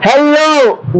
Hello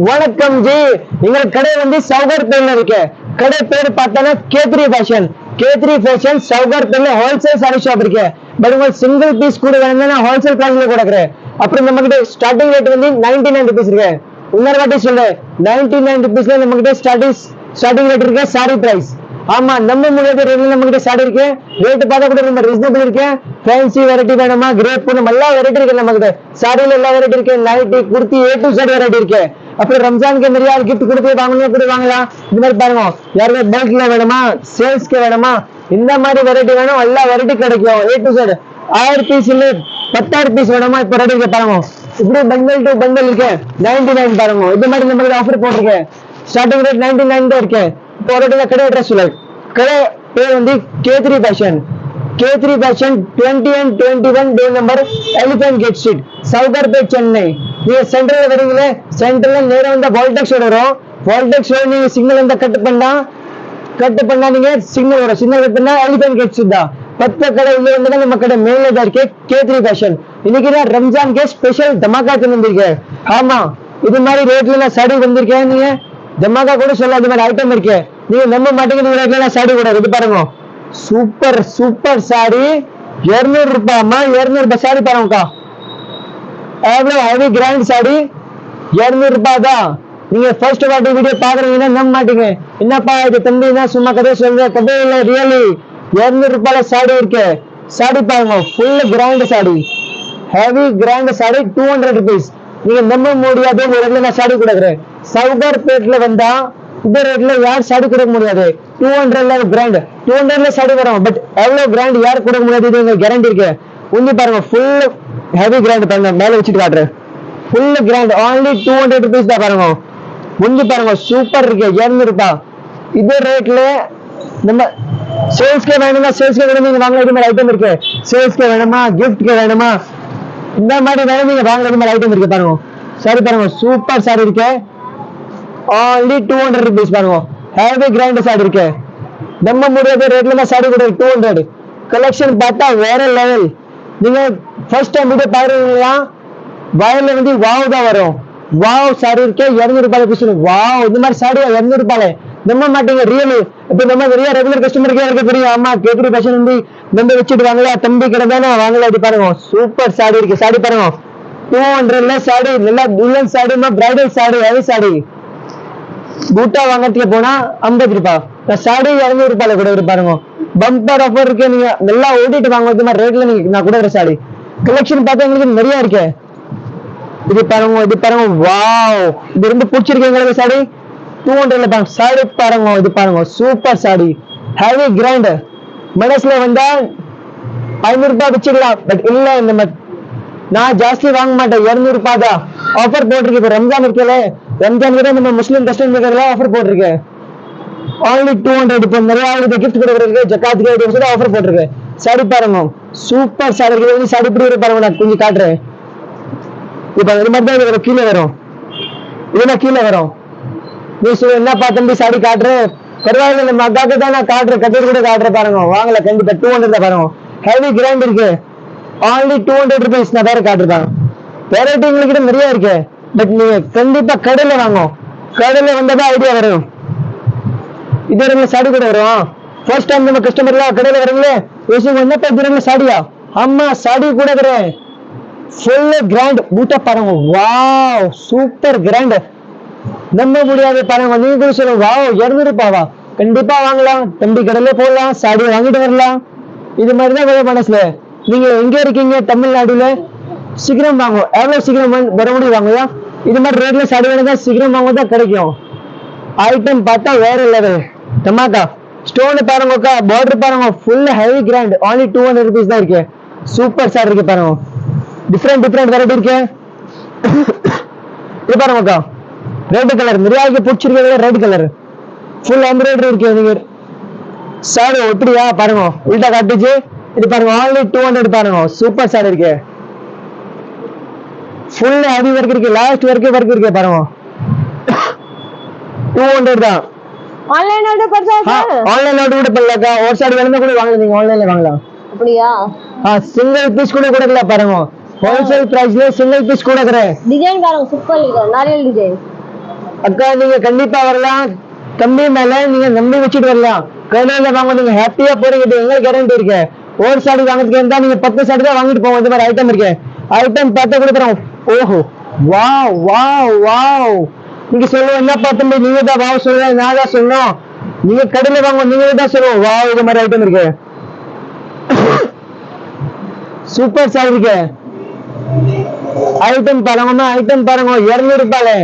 வணக்கம் G. எங்க கடை வந்து சவுகர் பேர்ல இருக்கு. கடை பேர் பார்த்தா கேத்ரி ஃபேஷன். கேத்ரி ஃபேஷன் சவுகர் பேர்ல ஹோல்சேல் சாரி ஷாப் இருக்கு. பட் உங்களுக்கு சிங்கிள் பீஸ் கூட வேணும்னா ஹோல்சேல் பிரைஸ்ல கொடுக்குறேன். அப்புறம் நம்ம கிட்ட ஸ்டார்டிங் ரேட் வந்து 99 rupees இருக்கு. இன்னொரு வாட்டி சொல்றேன், 99 rupeesல நம்ம கிட்ட ஸ்டார்டிங் ரேட் இருக்கு. சாரி பிரைஸ் ஆமா நம்ம முடியாத ரேட்ல நம்ம கிட்ட சாரி இருக்கு. ரேட் பார்த்தா கூட ரொம்ப ரீசனபிள் இருக்கு. ஃபேன்சி வெரைட்டி வேணுமா, கிரேப் பூனம் எல்லா வெரைட்டி இருக்கு நம்ம கிட்ட. சாரியில எல்லா வெரைட்டி இருக்கு. Nightie kurti A to Z variety இருக்கு. அப்புறம் ரம்ஜானுக்கு நிறைய கிஃப்ட் கொடுத்து வாங்கணும் கூட வாங்கலாம். இந்த மாதிரி பாருங்க, யாருமே பல்க்ல வேணுமா, சேல்ஸ்க்கு வேணுமா, இந்த மாதிரி வெரைட்டி வேணும், எல்லா வெரைட்டி கிடைக்கும். A to Z 1000 பீஸ் இல்ல 10,000 பீஸ் வேணுமா, இப்ப ரெடி இருக்கு பாருங்க. இப்படி பண்டல் டு பண்டல் இருக்கு. 99 பாருங்க. இது மாதிரி நம்ம ஆஃபர் போட்டிருக்கேன். ஸ்டார்டிங் ரேட் 99 தான் இருக்கு. இப்போ ஒரு கடை அட்ரஸ் சொல்ல. கடை பேர் வந்து கேத்ரி ஃபேஷன். கேத்ரி fashion 20 and 21 door number elephant gate street, Sowcarpet, Chennai. நீங்க சென்ட்ரல்ல வரீங்களே, சென்ட்ரல்ல நேரா வந்தா வால்டெக்ஸ் ரோடு வரும். வால்டெக்ஸ் ரோடு நீங்க சிக்னல் வந்தா கட் பண்ணா நீங்க சிக்னல் வரும். சிக்னல் கட் பண்ணா எலிஃபென்ட் கேட் ஸ்ட்ரீட் தான். 10 கடை உள்ள வந்து நம்ம கடை மேல தான் இருக்கு. கேத்ரி ஃபேஷன். இன்னைக்கு தான் ரம்ஜான் கே ஸ்பெஷல் தமாக்கா வந்திருக்கேன். ஆமா, இது மாதிரி ரேட்ல நான் சாரி வந்திருக்கேன். நீங்க ஜமாக்கா கூட சொல்ல, அது மாதிரி ஐட்டம் இருக்கு. நீங்க நம்ப மாட்டீங்க. சாரி கூட இது பாருங்க, சூப்பர் சாரி. 200 ரூபாய்மா, 200 ரூபாய் சாரி பாருங்கக்கா. எவ்வளவு ஹெவி கிராண்ட் சாரி. 200 ரூபாய் தான். நீங்க ஃபர்ஸ்ட் வாட்டி வீடியோ பாக்குறீங்கன்னா நம்ப மாட்டீங்க. என்னப்பா இது தம்பி, என்ன சும்மா கதை சொல்ற, கதை இல்ல, ரியலி 200 ரூபாயில சாரி இருக்கு. சாரி பாருங்க, full grand sari, heavy grand sari. 200 rupees. நீங்க நம்ப முடியாது. ஒரு இடத்துல நான் சாரி கொடுக்குறேன். சவுகார் பேட்ல வந்தா இந்த ரேட்ல யார் சாரி கொடுக்க முடியாது. 200ல கிராண்ட், 200ல சாரி வரும். பட் எவ்வளவு கிராண்ட் யார் கொடுக்க முடியாது, இது கேரண்டி இருக்கு. உங்க பாருங்க, ஃபுல் ஹெவி கிராண்ட் பாருங்க. மேல வச்சுட்டு காட்டுறேன். ஃபுல் கிராண்ட் only 200 rupees தான் பாருங்க. உங்க பாருங்க, சூப்பர் இருக்கு. 200 ரூபாய். இதே ரேட்ல நம்ம சேல்ஸ்க்கு வேணுமா, சேல்ஸ்க்கு வேணுமா நீங்க வாங்கலாம். இது மாதிரி ஐட்டம் இருக்கு. சேல்ஸ்க்கு வேணுமா, கிஃப்ட்க்கு வேணுமா, இந்த மாதிரி வேணும் நீங்க வாங்கலாம். இது மாதிரி ஐட்டம் இருக்கு பாருங்க. சாரி பாருங்க, சூப்பர் சாரி இருக்கு. only 200 rupees பாருங்க. ஹெவி கிராண்ட் சாரி இருக்கு. நம்ம முடியாத ரேட்ல சாரி கூட 200. கலெக்ஷன் பார்த்தா வேற லெவல். நீங்க ஃபர்ஸ்ட் டைம் வீடியோ பாக்குறீங்களா, வயல்ல வந்து வாவ் தான் வரும். வாவ் சாரி இருக்கு. 200 ரூபாய் பீஸ். வாவ், இந்த மாதிரி சாரி 200 ரூபாய் நம்ப மாட்டீங்க. ரியலி இப்ப நம்ம நிறைய ரெகுலர் கஸ்டமருக்கு எனக்கு தெரியும். ஆமா, கேத்ரி ஃபேஷன் வந்து நம்ம வச்சுட்டு வாங்கல, தம்பி கடை தானே வாங்கல. இது பாருங்க, சூப்பர் சாரி இருக்கு. சாரி பாருங்க, 200ல சாரி, நல்லா துல்கன் சாரி, பிரைடல் சாரி, ஹெவி சாரி. பூட்டா வாங்கறதுக்கு போனா 50 ரூபாய். சாரி 200 ரூபாயில கூட பாருங்க. பம்பர் ஆஃபர் இருக்கு. நீங்க நல்லா ஓடிட்டு வாங்க. இந்த மாதிரி ரேட்ல நீங்க நான் கொடுக்குற சாரி கலெக்ஷன் பார்த்தா எங்களுக்கு நிறைய இருக்கு. இது பாருங்க, வாவ், இது ரொம்ப பிடிச்சிருக்கு எங்களுக்கு. சாரி 200ல பாருங்க. சாரி பாருங்க, இது பாருங்க, சூப்பர் சாரி, ஹெவி கிராண்ட். மனசுல வந்தா 500 ரூபாய் வச்சுக்கலாம். பட் இல்ல, இந்த நான் ஜாஸ்தி வாங்க மாட்டேன். 200 ரூபாய் தான் ஆஃபர் போட்டிருக்கு. இப்ப ரம்ஜான் இருக்கல, ரம்ஜானுக்கு நம்ம முஸ்லீம் கஸ்டமர் ஆஃபர் போட்டிருக்கு. only 200. இப்போ நிறைய கிஃப்ட் கொடுக்குறதுக்கு, ஜக்காத்துக்கு ஆஃபர் போட்டிருக்கு. சாரி பாருங்க, சூப்பர் சாரி இருக்கு. சாரி இப்படி பாருங்க, நான் கொஞ்சம் காட்டுறேன். இப்ப இது மாதிரி தான் கீழே வரும். இதுனா கீழே வரும். நீ என்னப்பா தம்பி சாரி காட்டுறேன், பரவாயில்ல, நம்ம அக்காக்கு தான் நான் காட்டுறேன். கட்டிட்டு கூட காட்டுறேன் பாருங்க. வாங்கல கண்டிப்பா 200 தான் பாருங்க. ஹெவி கிராண்ட் இருக்கு. only 200 rupees நான் வேற காட்டுறேன். வெரைட்டி எங்ககிட்ட நிறைய இருக்கு. பட் நீங்க கண்டிப்பா கடையில வாங்க. கடையில வந்ததான் ஐடியா வரும். இதே ரெண்டு சாடி கூட வரும். ஃபர்ஸ்ட் டைம் நம்ம கஸ்டமர்லாம் கடையில வரீங்களே, என்னப்பா இது ரெண்டு சாடியா? ஆமா, சாடி கூட இருக்கிறேன். Full grand. பூட்டா பாருங்க, வாவ், சூப்பர் கிராண்ட். நம்ப முடியாது பாருங்க. நீங்க கூட சொல்லுங்க, வாவ் 200 ரூபாவா? கண்டிப்பா வாங்கலாம். தம்பி கடையில போடலாம், சாடி வாங்கிட்டு வரலாம். இது மாதிரிதான் வேற மனசுல. நீங்க எங்க இருக்கீங்க? தமிழ்நாடுல. சீக்கிரம் வாங்க. எவ்வளவு சீக்கிரம் வர முடியும் வாங்கயா. இது மாதிரி ரேட்ல சாடி வேணும்னா சீக்கிரம் வாங்கதான் கிடைக்கும். ஐட்டம் பார்த்தா வேற லெவல் தமாக்கா. ஸ்டோன் பாருங்கக்கா, பார்டர் பாருங்க, full heavy grand. only 200 rupees தான் இருக்கு. சூப்பர் சாரி இருக்கு பாருங்க. டிஃப்ரெண்ட் வெரைட்டி இருக்கு. இது பாருங்கக்கா, ரெட் கலர் நிறைய பிடிச்சிருக்க. ரெட் கலர் ஃபுல் எம்ப்ராய்டரி இருக்கு. நீங்க சாரி ஒட்டியா பாருங்க, உள்டா காட்டுச்சு. இது பாருங்க, only 200 பாருங்க. சூப்பர் சாரி இருக்கு. ஃபுல் ஹெவி ஒர்க் இருக்கு. லாஸ்ட் வரைக்கும் ஒர்க் இருக்கு பாருங்க. 200 தான். ஆன்லைன் ஆர்டர் பண்ணா சார்? ஆன்லைன் ஆர்டர் கூட பண்ணலக்கா. ஒரு சாரி வேணும்னா கூட வாங்க, நீங்க ஆன்லைன்ல வாங்கலாம். அப்படியா? சிங்கிள் பீஸ் கூட கொடுக்கல பாருங்க. ஹோல்சேல் பிரைஸ்ல சிங்கிள் பீஸ் கூட இருக்கிறேன். டிசைன் பாருங்க சூப்பர் இருக்கு, நாரியல் டிசைன். அக்கா நீங்க கண்டிப்பா வரலாம், கம்மி மேல நீங்க நம்பி வச்சுட்டு வரலாம். கடையில வாங்க நீங்க ஹாப்பியா போறீங்க, எங்களுக்கு கேரண்டி இருக்கு. ஒரு சாடி வாங்குறதுக்கு இருந்தா நீங்க 10 சாடி தான் வாங்கிட்டு போவோம். இந்த மாதிரி ஐட்டம் இருக்கு. ஐட்டம் பார்த்து கொடுக்குறோம். ஓஹோ வாவ் வாவ் வாவ். நீங்க சொல்லுவோம் என்ன பார்த்து நீங்க தான் வாவ் சொல்லுங்க, நான் தான் சொல்லணும். நீங்க கடையில வாங்க நீங்க தான் சொல்லுவோம் வாவ் இந்த மாதிரி ஐட்டம் இருக்கு. சூப்பர் சாரி இருக்கு. ஐட்டம் பாருங்க, ஐட்டம் பாருங்க. 200 ரூபாய்,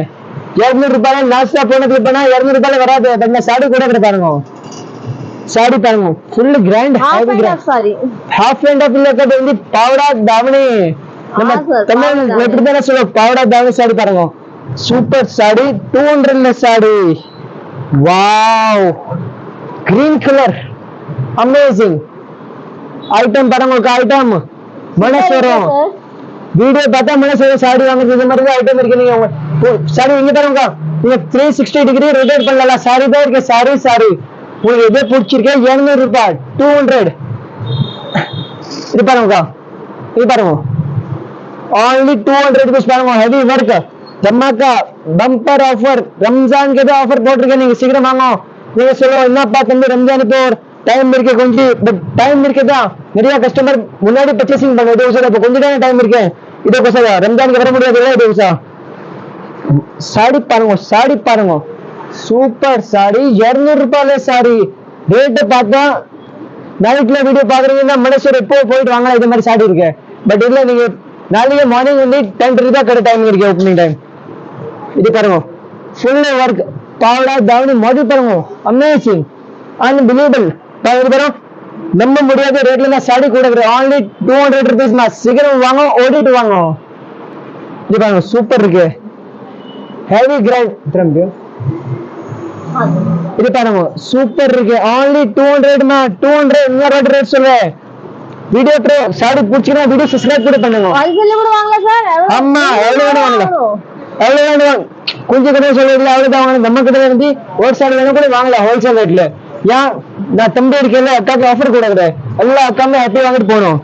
200 ரூபாய் நாஸ்டா போனதுக்கு போனா 200 ரூபாய் வராது. பட் சாடி கூட பாருங்க, சாடி பாருங்க full grand heavy grand sari. Half and half இல்ல கட் வந்து பாவடா தாவணி. நம்ம தமிழ் எப்படி தான சொல்லுவோம் பாவடா தாவணி சாடி பாருங்க. சூப்பர் சாடி 200 சாடி. Wow green colour amazing. Item பாருங்க, ஐட்டம் மனசோரம். வீடியோ பார்த்தா மனசோரம் சாடி வாங்குறது இந்த மாதிரி ஐட்டம் இருக்கு. நீங்க சாரி இங்க பாருங்க, நீங்க 360 டிகிரி ரொட்டேட் பண்ணலாம். சாரி தான் இருக்கு, சாரி சாரி. உங்களுக்கு எதே பிடிச்சிருக்கேன் 200 ரூபாய் 200. இது பாருங்க, இது பாருங்க only 200 rupees பாருங்க. ஹெவி ஒர்க் ஜமாக்கா பம்பர் ஆஃபர். ரம்ஜான் के ஆஃபர் போட்டிருக்கேன், நீங்க சீக்கிரம் வாங்க. நீங்க சொல்லுவோம் என்னப்பா தம்பி ரம்ஜான் இப்போ டைம் இருக்கு கொஞ்சம், பட் டைம் இருக்குதா நிறைய கஸ்டமர் முன்னாடி பர்ச்சேசிங் பண்ணுவோம். இப்போ கொஞ்சம் தான் டைம் இருக்கு. இதோ பசங்க ரம்ஜானுக்கு வர முடியாது. இது சாடி பாருங்க, சாடி பாருங்க சூப்பர் சாடி 200 ரூபாயில சாரி. ரேட்டு பார்த்தா நைட்ல வீடியோ பாக்குறீங்கன்னா மனசூர் எப்போ போயிட்டு வாங்கலாம். இது மாதிரி சாடி இருக்கு. பட் இல்ல நீங்க நாளைக்கு மார்னிங் வந்து 10:30 தான் கடை டைம் இருக்கு, ஓப்பனிங் டைம். இது பாருங்க ஃபுல் ஒர்க் பாவடா தாவணி மாடல் பாருங்க, அமேசிங் அன்பிலீவபிள். இது பாருங்க நம்ப முடியாத ரேட்ல நான் சாடி கூட only 200 rupees. சீக்கிரம் வாங்க, ஓடிட்டு வாங்க. இது பாருங்க சூப்பர் இருக்கு, ஹெவி கிராண்ட். இது பாருங்க சூப்பர் இருக்கு, only 200 200. இன்னொரு ரேட் சொல்றேன். வீடியோ ப்ரோ சாடி பிடிச்சினா வீடியோ சப்ஸ்கிரைப் கூட பண்ணுங்க. ஹோல்சேல்ல கூட வாங்கலாம் சார். ஆமா எவ்வளவு வேணும் வாங்கலாம், எவ்வளவு வேணும் கொஞ்சம் கூட சொல்லுவீங்க அவ்வளவுதான் வாங்கணும். நம்ம கிட்ட வந்து ஒரு சாடி வேணும் கூட வாங்கலாம் ஹோல்சேல் ரேட்ல. ஏன் நான் தம்பி இருக்கேன், அக்காக்கு ஆஃபர் கூட எல்லா அக்காமே ஹாப்பி வாங்கிட்டு போகணும்.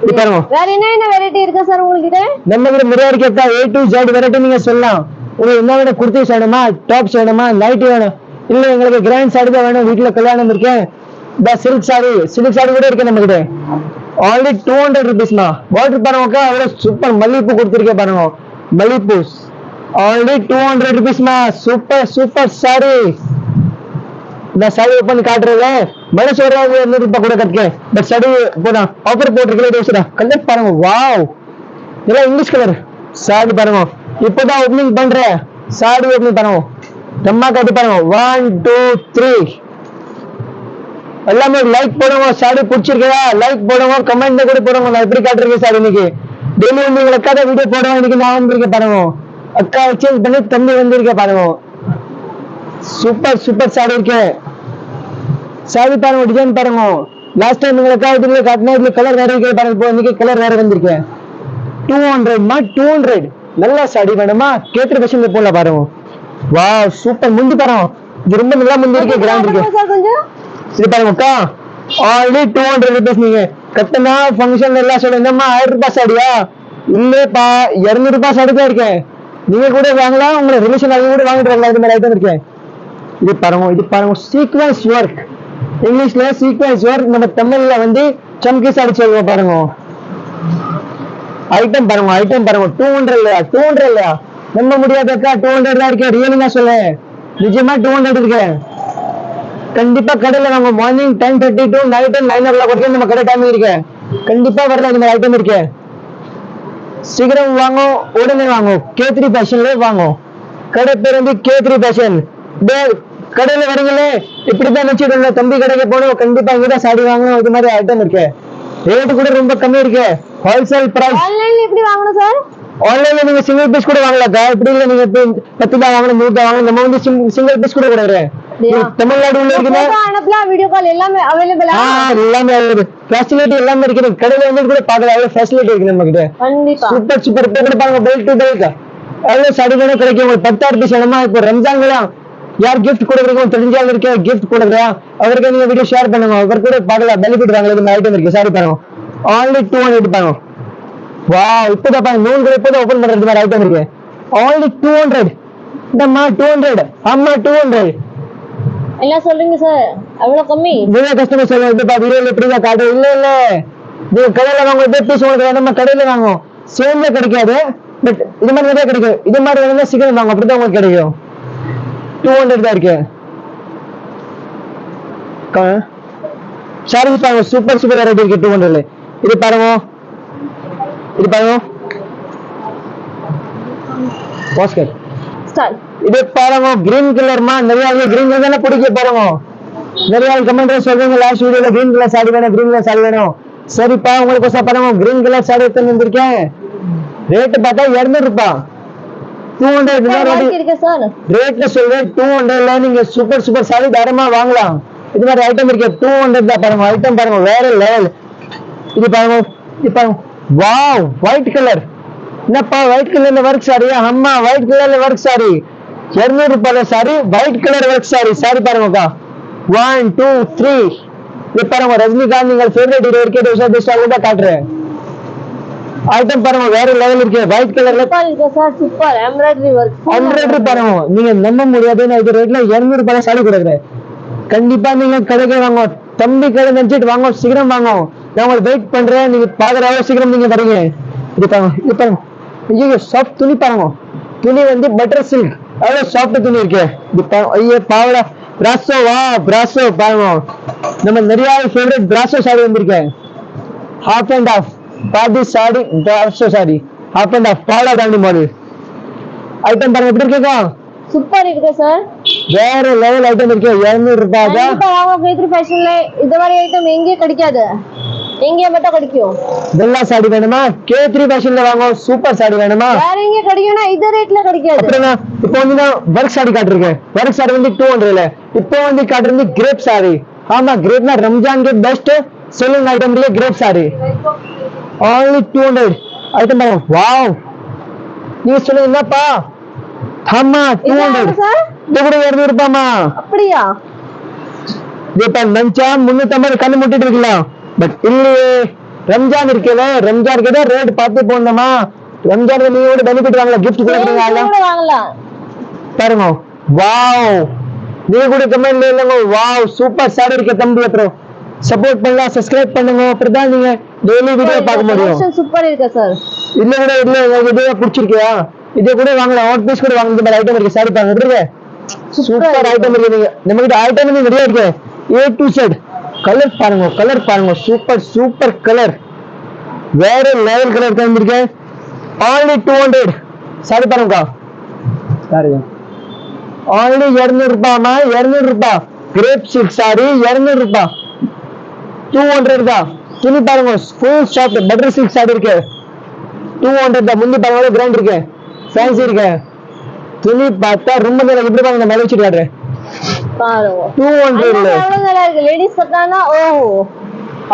இது பாருங்க வேற என்ன வெரைட்டி இருக்கு சார் உங்ககிட்ட? நம்ம கிட்ட நிறைய இருக்கு அக்கா. A to Z வெரைட்டி நீங்க சொல்லலாம். உங்களுக்கு என்ன வேணும், குர்த்திஸ் வேணுமா, டாப்ஸ் வேணுமா, நைட்டி வேணும், இல்ல எங்களுக்கு கிராண்ட் சாடி தான் வேணும், வீட்டுல கல்யாணம் இருக்கேன், சில்க் சாடி கூட இருக்கு நம்ம கிட்ட. only 200 rupees. வாட்டர் பாருங்க அவ்வளவு சூப்பர் மல்லிப்பூ கொடுத்துருக்கேன் பாருங்க, மல்லிப்பூ only 200 rupees. Super super sorry. நான் சாடி ஓப்பன் காட்டுறேன். மனசு ஒரு 200 ரூபாய் கூட கட்டுக்கேன். பட் சாடி போதான் ஆஃபர் போட்டிருக்கேன். கலர் பாருங்க வாவ், இதெல்லாம் இங்கிலீஷ் கலர் சாடி பாருங்க. இப்பதான் ஓப்பனிங் பண்றேன் சாடி ஓப்பனிங் பாருங்க. நம்ம கட்டி பாருங்க 1 2 3. எல்லாமே லைக் போடுங்க. சாடி பிடிச்சிருக்கா லைக் போடுங்க, கமெண்ட் கூட போடுங்க. நான் எப்படி காட்டுறேன் சாடி இன்னைக்கு டெய்லி வந்து உங்களை அக்கா தான் வீடியோ போடுவேன். இன்னைக்கு நான் வந்திருக்கேன் பாருங்க, அக்கா எக்ஸ்சேஞ்ச் பண்ணி தம்பி வந்திருக்கேன் பாருங்க. சூப்பர் சூப்பர் சாடி இருக்கேன். சாடி பாருங்க, டிசைன் பாருங்க. லாஸ்ட் டைம் உங்களுக்கு இதுல காட்டினா இதுல கலர் வேற இருக்கு பாருங்க. இப்போ இன்னைக்கு கலர் வேற வந்திருக்கேன். 200 200. நல்ல சாடி வேணுமா கேட்கிற பசங்க போல பாருங்க. வா சூப்பர். முந்தி பாருங்க, இது ரொம்ப நல்லா முந்தி இருக்கு, கிராண்ட் இருக்கு. இது பாருங்க அக்கா only 200 rupees. நீங்க கட்டனா ஃபங்க்ஷன் எல்லாம் சொல்லுங்கம்மா 1000 ரூபாய் சாடியா இல்லப்பா 200 ரூபாய் சாடி தான் இருக்கேன். நீங்க கூட வாங்கலாம், உங்களை ரிலேஷன் ஆகி கூட வாங்கிட்டு வரலாம். இது மாதிரி ஐட்டம் இருக்கேன். இது பாருங்க சீக்வன்ஸ் ஒர்க். இங்கிலீஷ்ல சீக்வன்ஸ் ஒர்க், நம்ம தமிழ்ல வந்து சம்கி சாடி சொல்லுவோம் பாருங்க. ஐட்டம் பாருங்க, ஐட்டம் பாருங்க. 200 இல்லையா, 200 இல்லையா நம்ப முடியாதக்கா. 200 தான் இருக்கேன், ரியலா சொல்ல நிஜமா 200 இருக்கேன். கண்டிப்பா கடையில வாங்க. மார்னிங் 10:30 to நைட் 9 o'clock நம்ம கடை டைம் இருக்கு. கண்டிப்பா வரல இந்த மாதிரி ஐட்டம் இருக்கு. சீக்கிரம் வாங்க, உடனே வாங்க. K3 ஃபேஷன்ல வாங்க. கடை பேர் வந்து K3 ஃபேஷன். கடையில வரீங்களே இப்படிதான் நினைச்சிட்டு தம்பி கடைக்கு போனோம், கண்டிப்பா இங்கதான் சாடி வாங்கணும். இது மாதிரி ஐட்டம் இருக்கு. ரேட்டு கூட ரொம்ப கம்மி இருக்கு, ஹோல்சேல் பிரைஸ். ஆன்லைன்ல எப்படி வாங்கணும் சார்? ஆன்லைன்ல நீங்க சிங்கிள் பீஸ் கூட வாங்கலாம். இப்படி இல்ல நீங்க 10 தான் வாங்கணும், 100 தான் வாங்கணும். நம்ம வந்து சிங்கிள் பீஸ் கூட கொடுக்குறேன். தமிழ்நாடு உள்ள இருக்குன்னா அனுப்பலாம். வீடியோ கால் எல்லாமே அவைலபிளா? எல்லாமே அவைலபிள், ஃபெசிலிட்டி எல்லாமே இருக்கு. கடையில வந்து கூட பார்க்கலாம், அவ்வளவு ஃபெசிலிட்டி இருக்கு நம்ம கிட்ட. கண்டிப்பா சூப்பர் சூப்பர். இப்போ கூட பாருங்க பெல்ட் டு பெல்ட் அவ்வளவு சாடி வேணும் கிடைக்கும். உங்களுக்கு 10,000 பீஸ் வேணுமா? இப்போ ரம்ஜான்லாம் யார் கிஃப்ட் கொடுக்குறீங்க தெரிஞ்சாலும் இருக்கே, கிஃப்ட் கொடுக்குறேன் அவருக்கு நீங்க வீடியோ ஷேர் பண்ணுங்க, அவர் கூட பார்க்கலாம், பெனிஃபிட் வாங்கலாம். இந்த ஐட்டம் இருக்கு. சாரி பாருங்க only 200 பாருங்க. வா இப்பதான் பாருங்க நூல் கூட இப்பதான் ஓபன் பண்றது மாதிரி ஐட்டம் இருக்கு. only 200. இந்தம்மா 200. அம்மா 200. என்ன சொல்றீங்க சார், அவ்வளவு கம்மி? நிறைய கஸ்டமர் சொல்லுவாங்க இதுப்பா வீடியோல எப்படிதான் காட்டு. இல்ல இல்ல நீங்க கடையில வாங்க இதே பீஸ் உங்களுக்கு வேணுமா கடையில வாங்கும் சேம்ல கிடைக்காது. பட் இது மாதிரி நிறைய கிடைக்கும். இது மாதிரி வேணும்னா சீக்கிரம் வாங்க அப்படிதான் உங்களுக்கு கிடைக்கும். 200 தான் இருக்கு. சாரி பாருங்க சூப்பர் சூப்பர் வெரைட்டி இருக்கு 200ல. இது பாருங்க இது பாருங்க பாஸ்கெட் ஸ்டார்ட். இது பாருங்க கிரீன் கலர்மா நிறைய கிரீன் கலர் தானே பிடிக்க பாருங்க. நிறைய கமெண்ட் சொல்றீங்க லாஸ்ட் வீடியோல கிரீன் கலர் சாரி வேணும் கிரீன் கலர் சாரி வேணும். சரிப்பா உங்களுக்கு பாருங்க கிரீன் கலர் சாரி எடுத்து வந்திருக்கேன். ரேட் பார்த்தா 200 ரூபாய். 200 இருக்கு சார். ரேட்ல சொல்றேன் 200ல நீங்க சூப்பர் சூப்பர் சாரி தாராளமா வாங்கலாம். இது மாதிரி ஐட்டம் இருக்கு 200 தான் பாருங்க. ஐட்டம் பாருங்க வேற லெவல். இது பாருங்க இது பாருங்க வாவ் ஒயிட் கலர். என்னப்பா ஒயிட் கலர்ல ஒர்க் சாரியா? அம்மா ஒயிட் கலர்ல ஒர்க் சாரி 200 ரூபாய் sari white colour work sari. Sari பாருங்கக்கா 1 2 3. இது பாருங்க ரஜினிகாந்த் நீங்கள் ஃபேவரட் ஹீரோ இருக்கே தான் காட்டுறேன். ஐட்டம் பாருங்க வேற லெவல் இருக்கு. ஒயிட் கலர்ல இருக்கு sir. Super embroidery work. Embroidery பாருங்க நீங்க நம்ப முடியாது. நான் இது ரேட்ல 200 ரூபாய் சாரி கொடுக்குறேன். கண்டிப்பா நீங்க கடைக்கு வாங்க. தம்பி கடை நினைச்சிட்டு வாங்க சீக்கிரம் வாங்க. நான் உங்களுக்கு வெயிட் பண்றேன். நீங்க பாக்குற சீக்கிரம் நீங்க வரீங்க. இது பாருங்க இது பாருங்க ஐயோ சாஃப்ட் துணி பாருங்க. துணி வந்து பட்டர் சில்க் அவ்வளவு சாஃப்ட் துணி இருக்கு. இது ஐயோ பாவலா பிராசோ வா பிராசோ பாருங்க. நம்ம நிறைய ஃபேவரட் பிராசோ சாரி வந்திருக்கேன். Half and half body sari பிராசோ சாரி ஹாஃப் அண்ட் ஆஃப் பாவலா பிராண்டி மாடல். ஐட்டம் பாருங்க எப்படி இருக்கா? சூப்பர் இருக்கு சார். வேற லெவல் ஐட்டம் இருக்கு. 200 ரூபாய் தான். கண்டிப்பா வாங்க. கேத்ரி ஃபேஷன்ல இந்த மாதிரி ஐட்டம் எங்கேயும் கிடைக்காது. எங்கே மட்டும் கிடைக்கும். வெள்ளா சாரி வேணுமா கேத்ரி ஃபேஷன்ல வாங்க. சூப்பர் சாரி வேணுமா வேற எங்க கிடைக்கும்னா இந்த ரேட்ல கிடைக்காது. அப்புறம் இப்போ வந்து நான் ஒர்க் சாரி காட்டிருக்கேன். ஒர்க் சாரி வந்து 200ல. இப்போ வந்து காட்டுறது கிரேப் சாரி. ஆமா கிரேப்னா ரம்ஜான்க்கு பெஸ்ட் செல்லிங் ஐட்டம் இல்ல கிரேப் சாரி. only 200 ஐட்டம் பாருங்க. வாவ் நீங்க சொல்லுங்க என்னப்பா? ஆமா 200 சார். இது கூட 200 ரூபாய்மா. அப்படியா? இப்ப நினைச்சா 350 கண்ணு முட்டிட்டு இருக்கலாம். பட் இல்லையே ரம்ஜான் இருக்கல ரம்ஜானுக்கு தான் ரேட் பார்த்து போடணுமா. ரம்ஜானுக்கு நீங்க கூட பெனிஃபிட் வாங்கலாம். கிஃப்ட் கொடுக்குறீங்க வாங்கலாம் பாருங்க. வாவ் நீங்க கூட கமெண்ட்ல இல்லங்க. வாவ் சூப்பர் சாரி இருக்கு தம்பி. அப்புறம் சப்போர்ட் பண்ணலாம் சப்ஸ்கிரைப் பண்ணுங்க. அப்படிதான் நீங்க டெய்லி வீடியோ பார்க்க முடியும். சூப்பர் இருக்கு சார். இல்ல கூட இல்ல உங்களுக்கு இதே பிடிச்சிருக்கியா? இதே கூட வாங்கலாம். அவுட் பீஸ் கூட வாங்குறது மாதிரி ஐட்டம் இருக்கு. சாரி பாருங்க எப்படி இருக்கு. சூப்பர் ஐட்டம் இருக்கு. நீங்க நம்ம கிட்ட ஐட்டம் வந்து நிறைய இருக்கு. A to Z கலர் பாருங்க கலர் பாருங்க சூப்பர் சூப்பர் கலர் வேற லெவல் கலர் தந்திருக்கு. only 200 சாரி பாருங்க பாருங்க only 200 ரூபாய்மா. 200 ரூபாய் கிரேப் சில்க் சாரி 200 ரூபாய் 200 தான். துணி பாருங்க full soft butter silk sorry இருக்கு 200 தான். முந்தி பாருங்க கிராண்ட் இருக்கு ஃபேன்சி இருக்கு. துணி பார்த்தா ரொம்ப நல்லா எப்படி பாருங்க மேல வச்சுட்டு காட்டுறேன். பாருங்க 200 எவ்வளவு நல்லா இருக்கு. லேடிஸ் கட்டானா ஓஹோ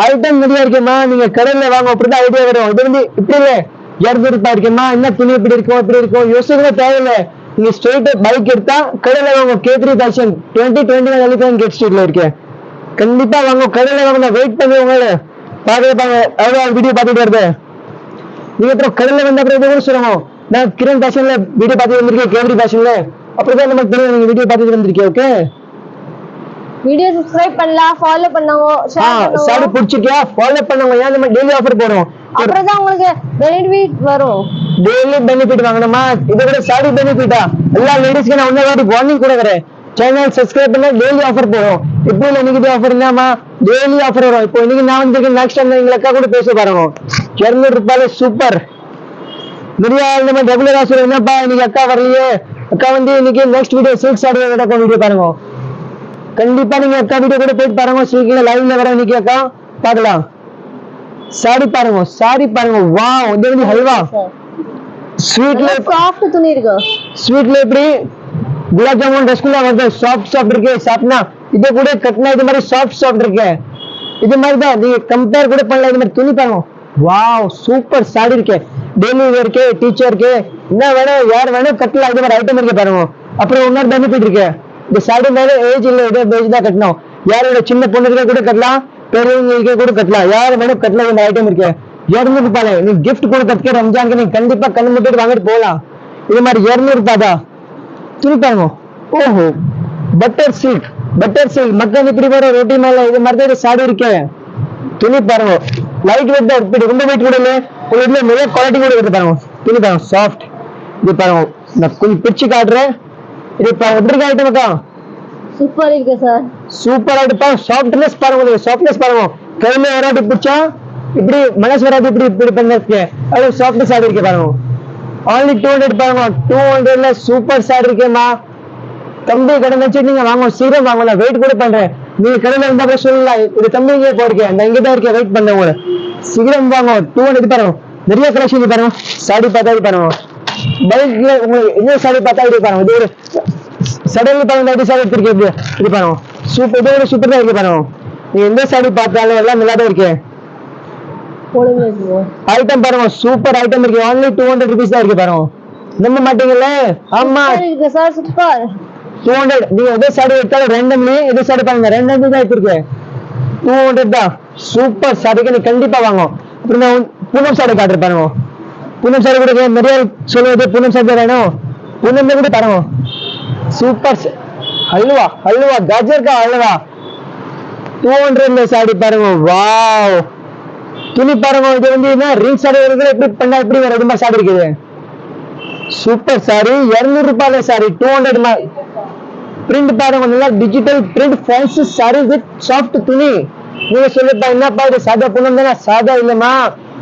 ஐட்டம் நிறைய இருக்குமா. நீங்க கடையில வாங்க அப்படிதான் ஐடியா வரும். இது வந்து இப்படி இல்ல 200 ரூபாய் இருக்குமா. என்ன துணி இப்படி இருக்கும் இப்படி இருக்கும் யோசிக்க தேவையில்லை. நீங்க ஸ்ட்ரெயிட் பைக் எடுத்தா கடையில வாங்க. கேத்ரி ஃபேஷன் 2021 எலிஃபென்ட் கேட் ஸ்ட்ரீட்ல இருக்கு. கண்டிப்பா வாங்க கடையில வாங்க. வெயிட் பண்ணுவாங்க பாருங்க அவ்வளவு வீடியோ பார்த்துட்டு வருது. நீங்க அப்புறம் கடையில வந்த அப்புறம் கூட சொல்லுங்க நான் கிரண் ஃபேஷன்ல வீடியோ பார்த்துட்டு வந்திருக்கேன். கேத்ரி ஃபேஷன்ல அப்படிதான் நமக்கு தெரியும் நீங்க வீடியோ பார்த்துட்டு வந்திருக்கேன். ஓகே வீடியோ சப்ஸ்கிரைப் பண்ணலாம் ஃபாலோ பண்ணுங்க ஷேர் பண்ணுங்க. சாரி பிடிச்சிட்டியா ஃபாலோ பண்ணுங்க. ஏன் நம்ம டெய்லி ஆஃபர் போறோம். அப்புறம் தான் உங்களுக்கு பெனிஃபிட் வரும். டெய்லி பெனிஃபிட் வாங்கணுமா. இது கூட சாரி பெனிஃபிட்டா எல்லா லேடிஸ்க்கு நான் ஒன்னே வாட்டி வார்னிங் கொடுக்குறேன். சேனல் சப்ஸ்கிரைப் பண்ணா டெய்லி ஆஃபர் போறோம். இப்போ இன்னைக்கு ஆஃபர் என்னமா டெய்லி ஆஃபர் வரும். இப்போ இன்னைக்கு நான் வந்து நெக்ஸ்ட் டைம் எங்க அக்கா கூட பேச பாருங்க. 200 ரூபாய் சூப்பர். நிறைய நம்ம ரெகுலரா சொல்ல என்னப்பா இன்னைக்கு அக்கா வரலையே. அக்கா வந்து இன்னைக்கு நெக்ஸ்ட் வீடியோ சில்க் சாரி நடக்கும் வீடியோ பாருங்க. கண்டிப்பா நீங்க அக்கா வீடியோ கூட போயிட்டு பாருங்க. ஸ்வீட்ல லைவ்ல வர இன்னைக்கு அக்கா பார்க்கலாம். சாரி பாருங்க சாரி பாருங்க. வாவ் இது வந்து ஹல்வா ஸ்வீட்ல சாஃப்ட் துணி இருக்கு. ஸ்வீட்ல எப்படி குலாப் ஜாமுன் ரசகுல்லா வந்து சாஃப்ட் சாஃப்ட் இருக்கு. சாப்பிட்டா இது கூட கட்டினா இது மாதிரி சாஃப்ட் சாஃப்ட் இருக்கு. இது மாதிரி தான் நீங்க கம்பேர் கூட பண்ணலாம். இது மாதிரி துணி பாருங்க. வாவ் சூப்பர் சாரி இருக்கு. டெய்லி வேர்க்கு டீச்சருக்கு என்ன வேணும் யார் வேணும் கட்டலாம். இது மாதிரி ஐட்டம் இருக்கு பாருங்க. அப்புறம் இன்னொரு பெனிஃபிட் இருக்கு. இந்த சாரி மேல ஏஜ் இல்ல ஏதோ ஏஜ் தான் கட்டணும். யாரோட சின்ன பொண்ணுக்கு கூட கட்டலாம் பெரியவங்களுக்கு கூட கட்டலாம். யார் வேணும் கட்டலாம். இந்த ஐட்டம் இருக்கு 200 நீ gift கொடுக்கறதுக்கு ரம்ஜானுக்கு நீ கண்டிப்பா கண்ணு மூடிட்டு வாங்கிட்டு போகலாம். இது மாதிரி 200 தான். துணி பாருங்க. ஓஹோ பட்டர் சில்க் மக்கள் இப்படி வர ரொட்டி மேல இது மாதிரி தான் சாடி இருக்கே. துணி பாருங்க லைட் வெயிட் தான் இப்படி ரொம்ப வெயிட் கூட இல்லை. உங்களுக்கு நல்ல குவாலிட்டி கூட இருக்கு பாருங்க. துணி பாருங்க சாஃப்ட். இது பாருங்க நான் கொஞ்சம் பிடிச்சு காட்டுறேன். இது எப்படி இருக்கு ஐட்டம் அக்கா? சூப்பர் இருக்கு சார். சூப்பர் ஆயிட்டு சாஃப்ட்னஸ் பாருங்க. சாஃப்ட்னஸ் பாருங்க. கையில வராது பிடிச்சா இப்படி மனசு வராது இப்படி இப்படி பண்ணிருக்கு. அவ்வளவு சாஃப்ட்னஸ் ஆகி இருக்கு பாருங்க. only 200 பாருங்க. 200ல சூப்பர் சாரி இருக்கேம்மா. தம்பி கடை வச்சு நீங்க வாங்க சீக்கிரம் வாங்கலாம். வெயிட் கூட பண்றேன். நீங்க கடையில இருந்தா கூட சொல்லலாம் இது தம்பி இங்கே போயிருக்கேன் நான் இங்கதான் இருக்கேன் வெயிட் பண்ண உங்களை சீக்கிரம் வாங்க. 200 பாருங்க. நிறைய கலெக்ஷன் பாருங்க. சாடி பார்த்தா பாருங்க. பல்க்ல உங்களுக்கு என்ன சாடி பார்த்தா இது பாருங்க. இது ஒரு சடன்ல பாருங்க இது சாடி எடுத்திருக்கேன். இது பாருங்க சூப்பர். இது ஒரு சூப்பர் தான் இருக்கு பாருங்க. நீங்க எந்த சாடி பார்த்தாலும் எல்லாம் நல்லா தான் இருக்கு. ஐட்டம் பாருங்க சூப்பர் ஐட்டம் இருக்கு. only 200 rupees தான் இருக்கு பாருங்க. நம்ப மாட்டீங்கல்ல? ஆமா இருக்கு சார் சூப்பர். 200 நீங்க எதை சாடி எடுத்தாலும் ரெண்டம்லயே எது சாடி பாருங்க ரெண்டு தான் எடுத்திருக்கு. 200 தான். சூப்பர் சாடிக்கு நீ கண்டிப்பா வாங்க. அப்புறம் நான் பூனம் சாடி காட்டுறேன் பாருங்க. பூனம் சாடி கூட நிறைய சொல்லுவது பூனம் சாடி வேணும். பூனம் கூட பாருங்க சூப்பர். ஹல்வா காஜர் கா ஹல்வா 200 சாடி பாருங்க. வாவ் துணி பாருங்க. இது என்ன ரிங் சாடி எப்படி பண்ணா எப்படி ரெண்டு மாதிரி சாடி இருக்குது. சூப்பர் சாரி 200 ரூபாயில சாரி 200 பிரிண்ட் பாருங்க. நல்லா digital print fancy sorry with soft துணி. நீங்க சொல்லிப்பா என்னப்பா இது சாதா பூனம் தானே? சாதா இல்லம்மா.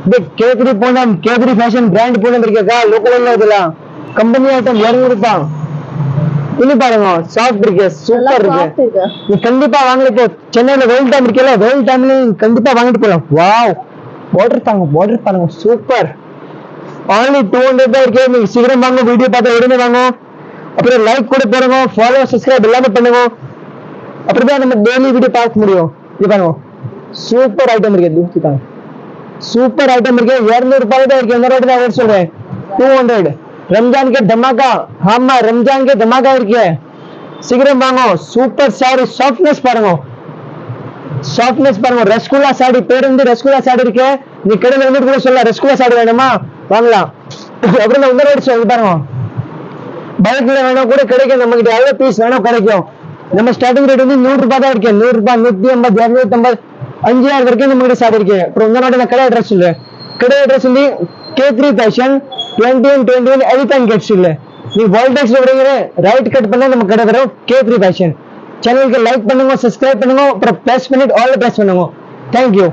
இது கேத்ரி பூனம் கேத்ரி ஃபேஷன் பிராண்ட் பூனம் இருக்கா லோக்கல் இதெல்லாம் கம்பெனி ஐட்டம் 200 ரூபாய். துணி பாருங்க சாஃப்ட் இருக்கு சூப்பர் இருக்கு. நீ கண்டிப்பா வாங்கல. இப்போ சென்னையில வெயில் டைம் இருக்கல வெயில் டைம்ல கண்டிப்பா வாங்கிட்டு போலாம். வாவ் பார்டர் பாருங்க சூப்பர். only 200 தான் இருக்கு. நீங்க சீக்கிரம் வாங்க. வீடியோ பார்த்து உடனே வாங்க. அப்புறம் லைக் கூட போடுங்க. ஃபாலோ சப்ஸ்கிரைப் எல்லாமே பண்ணுங்க. அப்படிதான் நம்ம டெய்லி வீடியோ பார்க்க முடியும். இது பாருங்க சூப்பர் ஐட்டம் இருக்கு. சூப்பர் ஐட்டம் இருக்கு. 200 ரூபாய் தான் இருக்கு. இந்த ரேட் தான் சொல்றேன் 200. रमजान के धमाका. ஆமா रमजान के धमाका இருக்கு. சீக்கிரம் வாங்க. சூப்பர் சாரி சாஃப்ட்னஸ் பாருங்க. ரசகுல்லா சாடி பேர் வந்து ரசகுல்லா சாடி இருக்கு. நீ கடையில வந்து கூட சொல்லலாம் ரசகுல்லா சாடி வேணுமா வாங்கலாம். அப்புறம் இந்த ரேட் சொல்லி பாருங்க. பல்க்ல வேணும் கூட கிடைக்கும். நம்ம கிட்ட எவ்வளவு பீஸ் வேணும் கிடைக்கும். நம்ம ஸ்டார்டிங் ரேட் வந்து 100 ரூபாய் தான் இருக்கு. 100 ரூபாய் 150 250 5000 வரைக்கும் நம்ம கிட்ட சாடி இருக்கு. அப்புறம் இந்த கடை அட்ரஸ் சொல்லு. கடை அட்ரஸ் வந்து K3 Fashion 21 Elephant Gates இல்ல. நீ வால்டெக்ஸ் வரீங்க ரைட் கட் பண்ணா நம்ம கடை வரும் K3 Fashion. சேனலுக்கு லைக் பண்ணுங்க சப்ஸ்கிரைப் பண்ணுங்க அப்புறம் பிரஸ் பண்ணிட்டு ஆல் பிரஸ் பண்ணுங்க. Thank you.